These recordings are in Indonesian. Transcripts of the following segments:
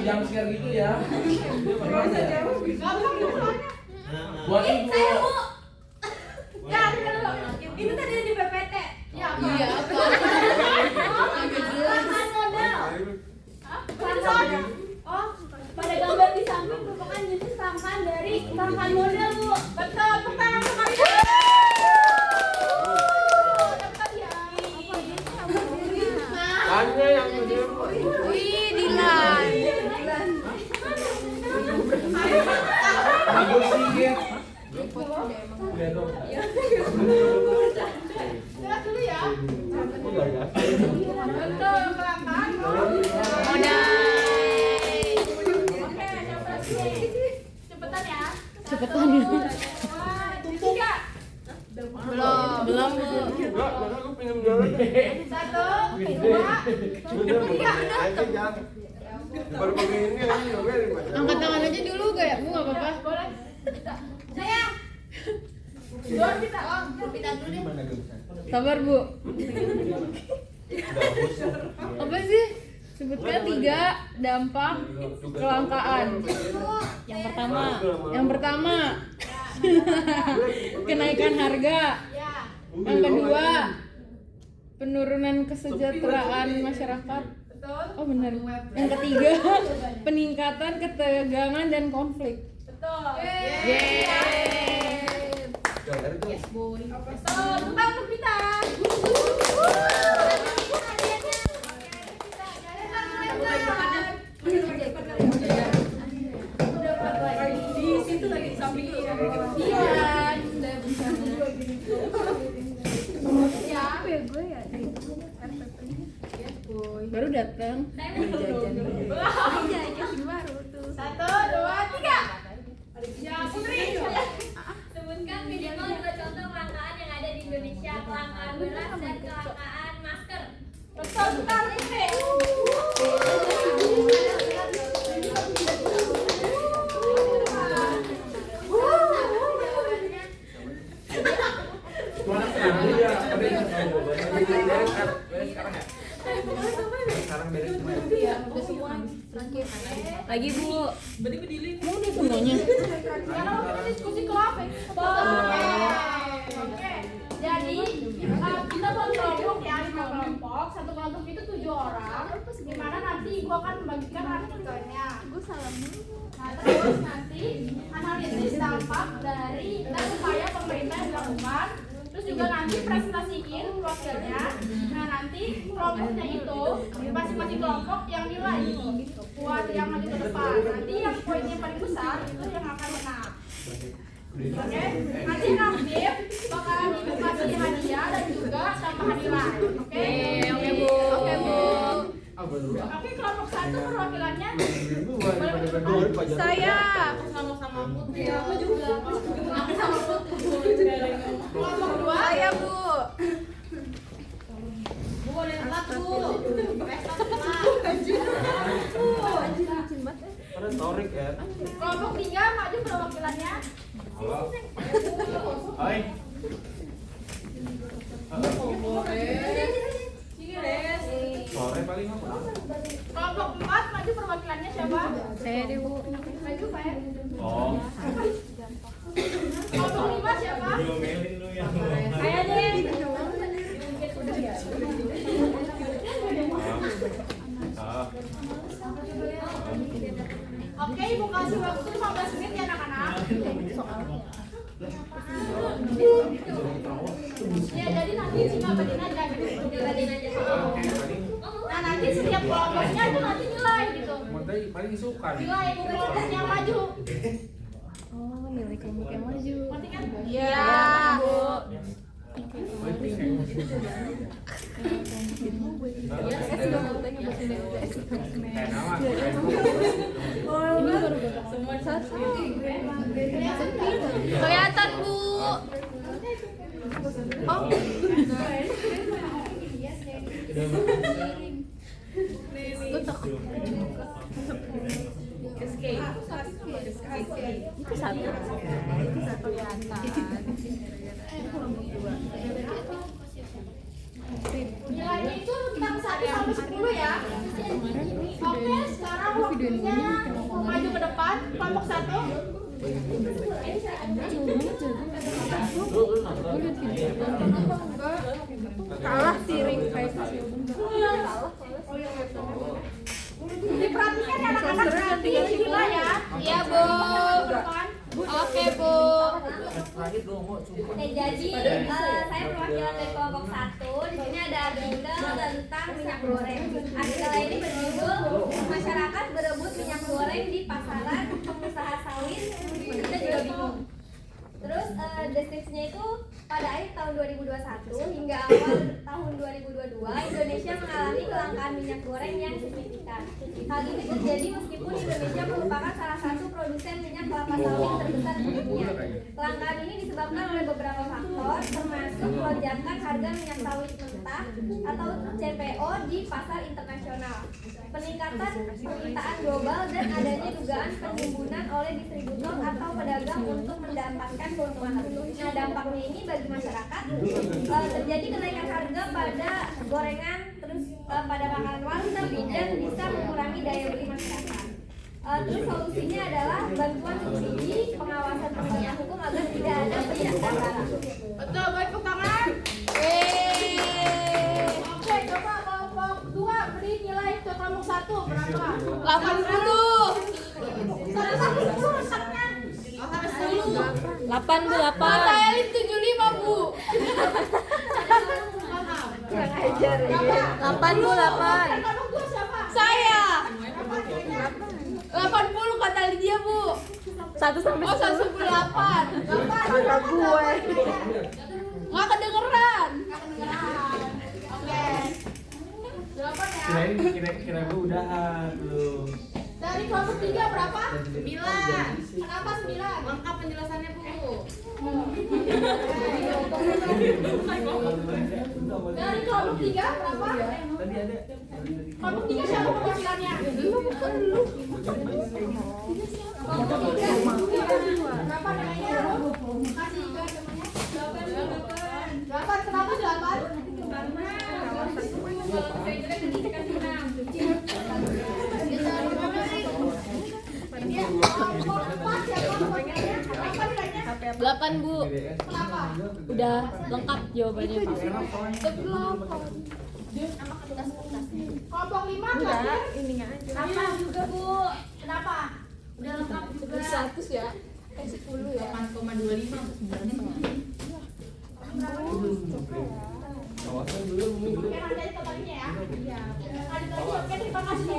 jam scare gitu ya. Terus aja. Buat ibu. Saya Bu. Ya, itu tadi di PPT. Ya, apa? Iya, apa? Rangkaian model. Rangkaian. Oh, pada gambar di samping merupakan jenis rangkaian dari rangkaian model, Bu. Betul, pertama kali. Hanya yang gede. Wih, Dilan. Bagus sedikit. Lihat dulu ya. Iya ya. Betul, rangkaian Modal. Oke, yang berarti. Cepetan ya. Cepetan ya. Tiga. Belum, Bu. Enggak, aku pengen jalan. Satu, dua, tiga. Baru begini kan nyobain. Angkat tangan aja dulu gak ya, Bu? Gak apa-apa. Boleh. Sayang. Dua kita. Kita dulu deh. Sabar, Bu. Apa sih? Sebutkan 3 dampak kelangkaan. Yang pertama kenaikan harga. Ya. Yang kedua penurunan kesejahteraan masyarakat. Betul. Oh benar. Yang ketiga peningkatan ketegangan dan konflik. Betul. Yeay. Betul. Tepuk untuk kita. Di situ lagi di samping itu. Baru datang. Satu, dua, tiga. Ya, Putri. Sebutkan minimal 2 contoh kelangkaan yang ada di Indonesia, kelangkaan beras dan kelangkaan masker. Betul sekali, Putri. Mana sekarang ya? Tapi sekarang ya? Sekarang beres semua. Iya, udah semua. Lagi, Bu. Berarti berdiri. Kamu udah semuanya? Sekarang kita diskusi kelompok. Oke. Jadi kita buat kelompok ya, 5 kelompok. Satu kelompok itu 7 orang. Dimana nanti gua akan membagikan artikelnya. Nah, terus nanti analisis dampak dari dan upaya pemerintah yang dilakukan. Terus juga nanti presentasiin wakilnya. Nah, nanti kelompoknya itu masing-masing kelompok yang nilai buat yang maju ke depan. Nanti yang poinnya paling besar itu yang akan menang. Oke, nanti Nafdif bakalan ibu kasih hadiah dan juga tambahan nilai. Oke, Oke, Bu. Oke, Bu. Oke, kelompok 1 perwakilannya Saya. sama Putri. Aku juga. Aku sama Putri. Kelompok 2 Saya, Bu. Bu boleh telat, Bu. Ada torik ya. Kelompok 3 maju perwakilannya. Halo. Hai. Sore paling apa? Kelompok 4 maju perwakilannya siapa? Saya deh, Bu. Maju, Pak. Oh. Kelompok 5 siapa? Diomelin lu yang Saya deh. Oke, Ibu kasih waktu 15 menit ya anak-anak. Ya, jadi nanti cuma bagian aja gitu. Nah, nanti setiap kelompoknya itu nanti nilai gitu. paling suka nih. Nilai kelompok yang maju. Oh, nilai kelompok yang maju. Ngerti kan? Iya, Bu. Kayak nama. Ini baru semua satu. Kelihatan, Bu. Oh. Gue takut. Itu satu. Itu satu kelihatan. Nilainya itu tentang 1 sampai 10 ya. Oke, sekarang maju ke depan, kelompok 1. Kalah tiring kayak Diperhatikan ya anak-anak nanti gila ya. Iya, Bu. Oke, Bu. Oke, jadi saya perwakilan dari kelompok 1. Di sini ada artikel tentang minyak goreng. Artikel ini berjudul Masyarakat Berebut Minyak Goreng di Pasaran Pengusaha Sawit. Kita juga bingung. Terus deskripsinya itu pada akhir tahun 2021 hingga awal tahun 2022 Indonesia mengalami kelangkaan minyak goreng yang signifikan. Hal ini terjadi meskipun Indonesia merupakan salah satu produsen minyak kelapa sawit terbesar di dunia. Kelangkaan ini disebabkan oleh beberapa faktor, termasuk lonjakan harga minyak sawit mentah atau CPO di pasar internasional, peningkatan permintaan global, dan adanya dugaan penimbunan oleh distributor atau pedagang untuk mendapatkan keuntungan lebih. Nah, dampaknya ini bagi masyarakat terjadi kenaikan harga pada gorengan, terus pada makanan wajib, dan bisa mengurangi daya beli masyarakat. Terus solusinya adalah bantuan subsidi, pengawasan penegakan hukum agar tidak ada penyediaan barang. Betul, baik tepuk tangan. Oke, coba kelompok 2 beri nilai ke kelompok 1 berapa? 80. Salah satu 10 resepnya. Sampai 10. 88. Saya 75, Bu. Kurang ajar ya. 88. Kelompok 2 siapa? Saya. 80 kata dia, Bu. 1 sampai Oh, 10. 108. Kata gue. Nggak kedengeran. Oke. 8 ya. Kira gue udahan belum. Dari kelompok 3 berapa? 9. Kenapa 9? Lengkap penjelasannya, Bu. Dari kelompok 3 berapa? Tadi ada. Kelompok 3 siapa perwakilannya? Kelompok 3 berapa namanya? Kasih juga namanya. 8. Kenapa 8? Kelompok 4 siapa perwakilannya? Apa nilainya? 8, Bu. Kenapa? Udah lengkap jawabannya, Pak. Kelompok 5 terakhir. Ininya aja. Sama juga, Bu. Kenapa? Udah lengkap juga. 100 ya. 10 ya. 8,25 atau 9,5. Kawasan dulu mungkin. Oke, nanti kembalinya ya. Iya. Oke, terima kasih.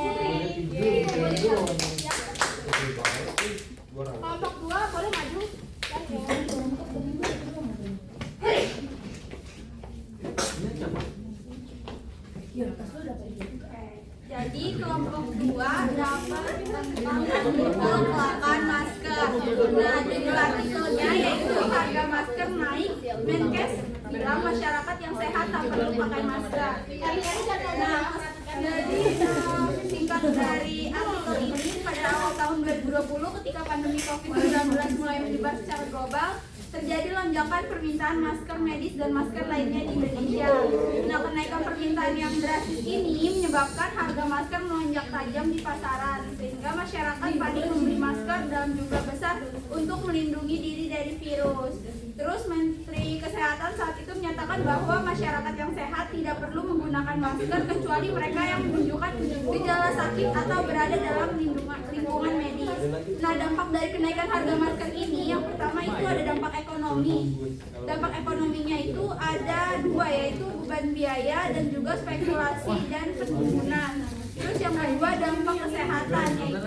Kelompok 2 boleh maju. Jadi kelompok 2 dapat tentang kelangkaan masker. Nah, judul artikelnya yaitu harga masker naik, Menkes bilang masyarakat yang sehat tak perlu pakai masker. Nah, jadi singkat dari artikel ini, pada awal tahun 2020 ketika pandemi COVID-19 mulai menyebar secara global, terjadi lonjakan permintaan masker medis dan masker lainnya di Indonesia. Nah, kenaikan permintaan yang drastis ini menyebabkan harga masker melonjak tajam di pasaran, sehingga masyarakat panik membeli masker dalam jumlah besar untuk melindungi diri dari virus. Terus Menteri Kesehatan saat itu menyatakan bahwa masyarakat yang sehat tidak perlu menggunakan masker kecuali mereka yang menunjukkan gejala sakit atau berada dalam lingkungan medis. Nah, dampak dari kenaikan harga masker ini, yang pertama itu ada dampak ekonomi. Dampak ekonominya itu ada 2, yaitu beban biaya dan juga spekulasi dan penimbunan. Terus yang kedua dampak kesehatan, yaitu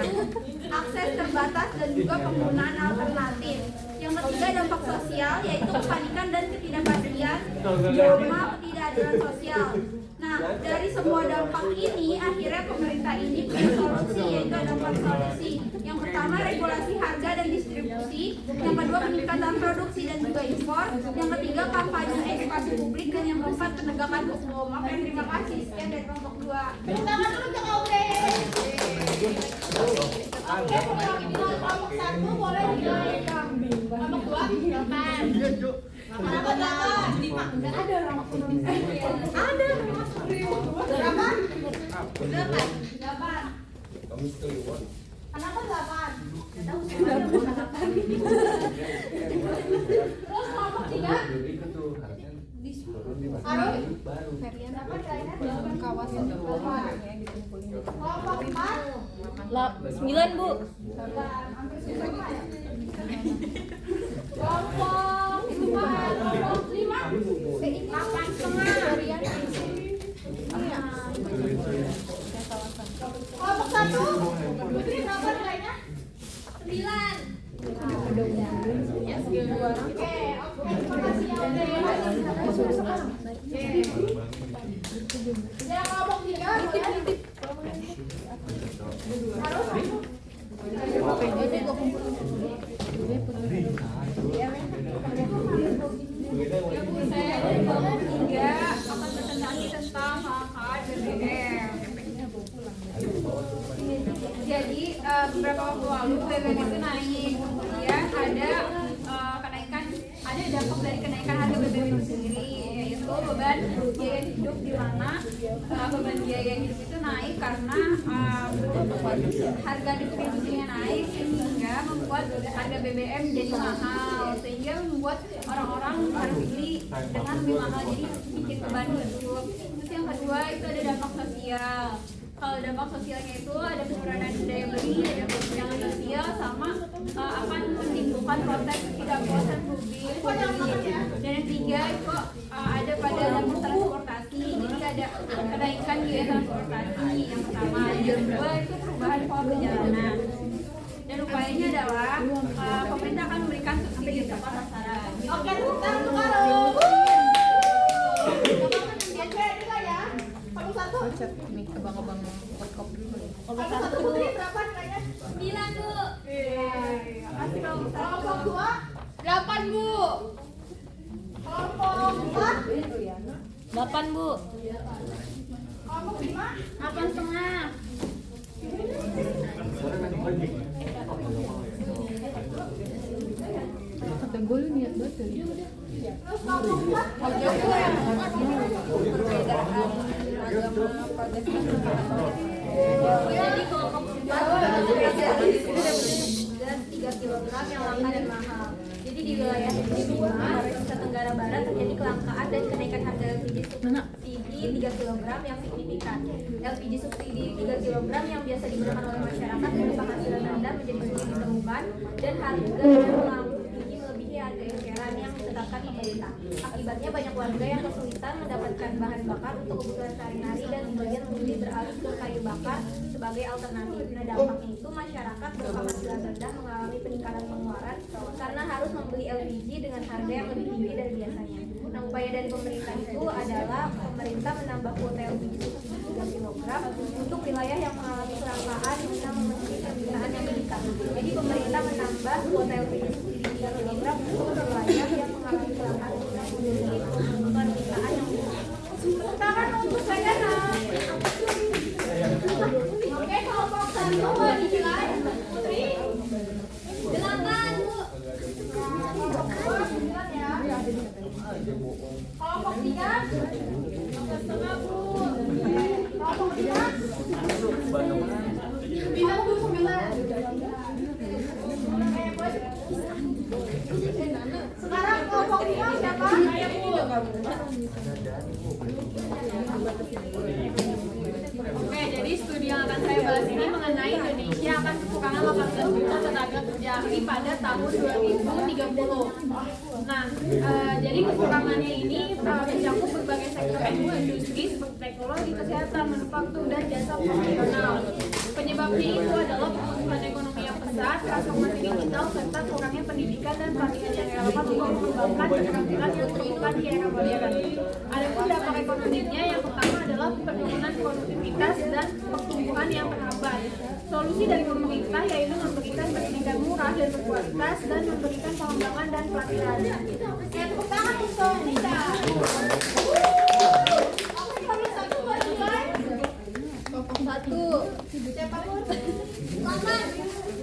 akses terbatas dan juga penggunaan alternatif. Yang ketiga dampak sosial, yaitu kepanikan dan ketidakpastian sama ketidakadilan sosial. Nah, dari semua dampak ini akhirnya pemerintah ini punya solusi, yaitu ada 4 solusi. Yang pertama regulasi harga dan distribusi, yang kedua peningkatan produksi dan juga impor, yang ketiga kampanye edukasi publik, dan yang keempat penegakan hukum. Oke, terima kasih. Sekian dari kelompok 2. Tepuk tangan dulu untuk Audrey. Oke, kelompok 1 boleh dinaikkan. Kelompok 2 silakan. Kenapa 8? 5. Enggak ada orang ekonomi. Ada. Berapa? 8. Kenapa 8? Terus kelompok 3 Arul dapat kayaknya Kawasan kelompok 4 9 Bu. hampir sama ya. Kelompok 5 8,5 kelompok 1 Putri berapa nilainya? 9. Oke, terima kasih ya Oke. Yang kelompok 3 harus Saya dari kelompok 3 akan presentasi tentang hak BBM. Jadi beberapa waktu lalu BBM itu naik, kemudian ada kenaikan, ada dampak dari kenaikan harga BBM itu sendiri, yaitu beban biaya hidup, di mana beban biaya hidup itu naik karena harga di produksinya naik, sehingga membuat harga BBM jadi mahal, sehingga membuat orang-orang harus beli dengan lebih mahal, jadi bikin beban hidup. Terus yang kedua itu ada dampak sosial. Kalau dampak sosialnya itu ada penurunan daya beli, ada goncangan sosial, sama akan menimbulkan protes ketidakpuasan publik. Dan yang ketiga itu ada pada dampak transportasi, jadi ada kenaikan biaya transportasi yang pertama. Yang kedua itu perubahan pola perjalanan. Dan upayanya adalah pemerintah akan memberikan subsidi tepat sasaran. Oke, tepuk tangan untuk Arul. Abang-abang workshop dulu ya. Kelompok 1 Putri berapa nilainya? 9 Bu. Makasih kelompok 2 8 Bu. Kelompok 4 8 Bu. kelompok 5 8,5. Kata gue lu niat banget tadi. terus kelompok 4 Jadi kelompok 3 kg yang langka dan mahal. Jadi di wilayah Nusa Tenggara Barat terjadi kelangkaan dan kenaikan harga LPG subsidi 3 kg yang signifikan. LPG subsidi 3 kg yang biasa digunakan oleh masyarakat dengan penghasilan rendah menjadi sulit ditemukan, dan harga tinggi melebihi harga eceran yang ditetapkan pemerintah. Akibatnya banyak warga yang kesulitan mendapatkan bahan bakar untuk kebutuhan sehari-hari, dan sebagian memilih beralih ke kayu bakar sebagai alternatif. Nah, dampaknya itu masyarakat berpenghasilan rendah mengalami peningkatan pengeluaran karena harus membeli LPG dengan harga yang lebih tinggi dari biasanya. Nah, upaya dari pemerintah itu adalah pemerintah menambah kuota LPG subsidi 3 kg untuk wilayah yang mengalami kelangkaan guna memenuhi permintaan yang meningkat. Jadi pemerintah menambah kuota LPG subsidi 3 kg untuk wilayah yang mengalami kelangkaan guna memenuhi permintaan yang meningkat. tangan untuk saya Oke, kelompok 1 dinilai Putri 8 Bu. kelompok 2 9 ya. Kelompok 3 setengah Bu. Kelompok 5 9 Bu 9. Sekarang kelompok 5 siapa? Saya Bu. Oke, jadi studi yang akan saya bahas ini mengenai Indonesia akan kekurangan 18 juta tenaga kerja asing pada tahun 2030. Nah, jadi kekurangannya ini mencakup berbagai sektor industri seperti teknologi, kesehatan, manufaktur, dan jasa profesional. Penyebabnya itu adalah pertumbuhan ekonomi yang pesat, transformasi digital, serta kurangnya pendidikan dan pelatihan yang relevan untuk mengembangkan keterampilan yang diperlukan di era modern. Adapun dampak ekonominya, yang pertama adalah penurunan produktivitas dan pertumbuhan yang terhambat. Solusi dari pemerintah yaitu memberikan pendidikan murah dan berkualitas dan memberikan pengembangan dan pelatihan. Tepuk tangan untuk Nida. Oke, kelompok 1 buat dinilai. Kelompok 1. Siapa Bu? 8.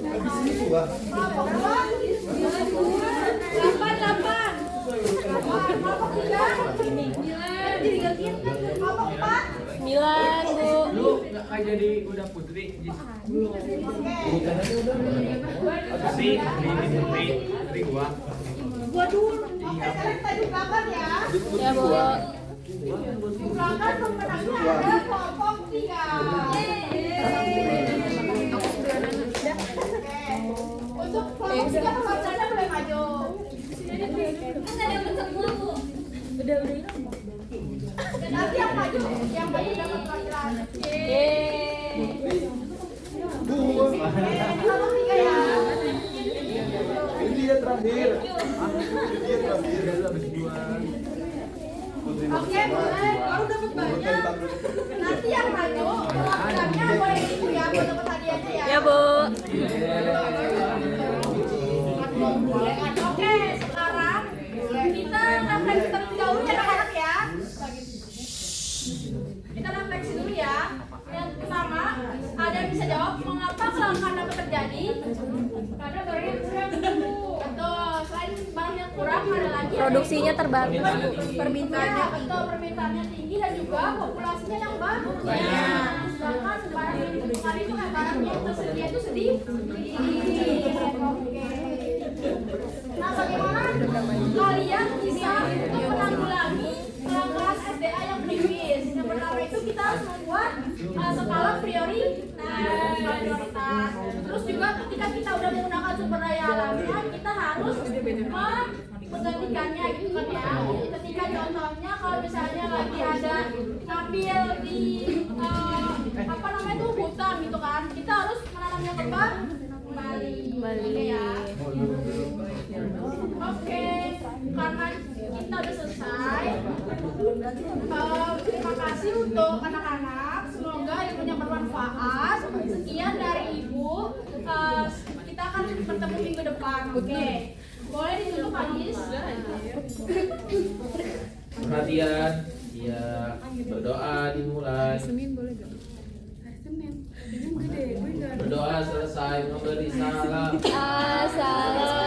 Kelompok 2 8. Kelompok 3 9. kelompok 4 9 Bu. Kakak jadi udah putri. Oke. Putri, ini putri gua. Oke, sekarang kita di belakang ya. Ya, Bu. Di belakang pemenangnya ada kelompok 3. Untuk kelompok 3 pemenangnya boleh maju. Kan ada yang semua, Bu. Udah. Dan nanti yang maju dapat perwakilan. Kelompok 3 ya. Ini dia terakhir. Dia terakhir. Oke, boleh. Baru dapat banyak. Nanti yang maju perwakilannya boleh itu ya, buat dapat hadiahnya ya. Ya, Bu. Oke, sekarang kita refleksi terlebih dahulu ya anak-anak ya. Kita refleksi dulu ya. Yang pertama, ada yang bisa jawab mengapa kelangkaan dapat terjadi? Karena barang yang kurang. Betul. Selain barang yang kurang, ada lagi Produksinya terbatas, Bu. permintaannya betul, permintaannya tinggi dan juga populasinya yang banyak. Sedangkan barang yang dibutuhkan itu barang yang tersedia itu sedikit. Oke. Nah, bagaimana kalian bisa untuk menanggulangi kelangkaan SDA yang kritis? Yang pertama itu kita harus membuat skala prioritas. Terus juga ketika kita udah menggunakan sumber daya alamnya, kita harus menggantikannya gitu kan ya. Ketika contohnya kalau misalnya lagi ada ngambil di apa namanya itu hutan gitu kan, kita harus menanamnya kembali. Oke ya. Oke, karena kita udah selesai. Terima kasih untuk anak-anak. Semoga ilmunya bermanfaat. Sekian dari Ibu. Kita akan bertemu minggu depan. Oke. Boleh ditutup Adis? Perhatian, ya berdoa dimulai. Berdoa selesai memberi salam. Assalamualaikum.